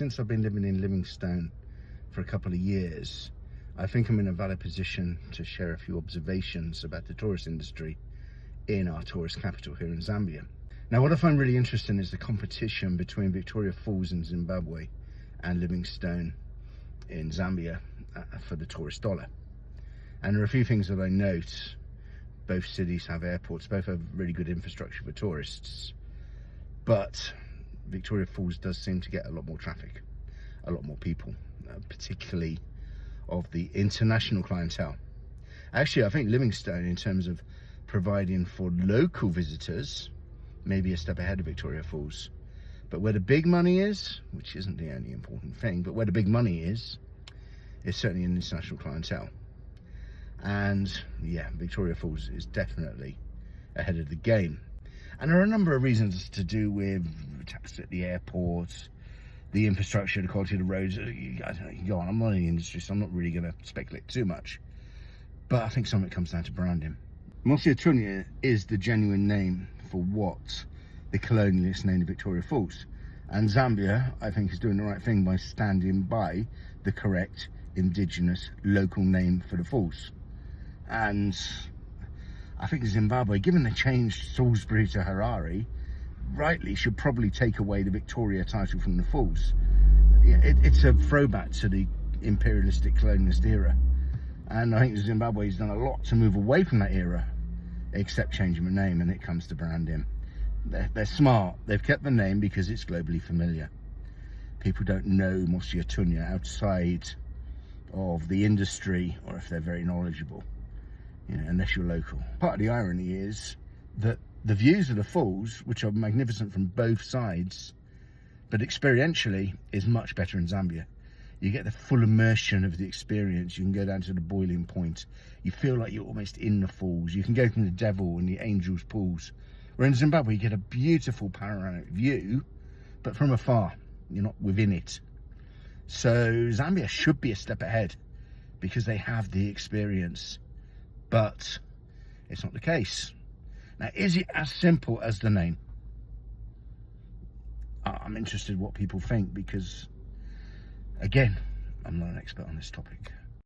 Since I've been living in Livingstone for a couple of years, I think I'm in a valid position to share a few observations about the tourist industry in our tourist capital here in Zambia. Now, what I find really interesting is the competition between Victoria Falls in Zimbabwe and Livingstone in Zambia for the tourist dollar. And there are a few things that I note. Both cities have airports, both have really good infrastructure for tourists, but Victoria Falls does seem to get a lot more traffic, a lot more people, particularly of the international clientele. Actually, I think Livingstone, in terms of providing for local visitors, maybe a step ahead of Victoria Falls. But where the big money is, which isn't the only important thing, but where the big money is certainly an international clientele. And yeah, Victoria Falls is definitely ahead of the game. And there are a number of reasons to do with tax at the airport, the infrastructure, the quality of the roads. I don't know, you go on. I'm not in the industry, so I'm not really going to speculate too much. But I think some of it comes down to branding. Mosia Tunya is the genuine name for what the colonialists named Victoria Falls. And Zambia, I think, is doing the right thing by standing by the correct indigenous local name for the falls. And I think Zimbabwe, given they changed Salisbury to Harare, rightly should probably take away the Victoria title from the falls. It's a throwback to the imperialistic colonialist era. And I think Zimbabwe's done a lot to move away from that era, except changing the name, and it comes to branding. They're smart. They've kept the name because it's globally familiar. People don't know Mosia Tunya outside of the industry, or if they're very knowledgeable, unless you're local. Part of the irony is that the views of the falls, which are magnificent from both sides, but experientially is much better in Zambia. You get the full immersion of the experience. You can go down to the boiling point. You feel like you're almost in the falls. You can go from the Devil and the Angel's Pools. Where in Zimbabwe, you get a beautiful panoramic view, but from afar. You're not within it. So Zambia should be a step ahead because they have the experience, but it's not the case. Now, is it as simple as the name? I'm interested what people think because, again, I'm not an expert on this topic.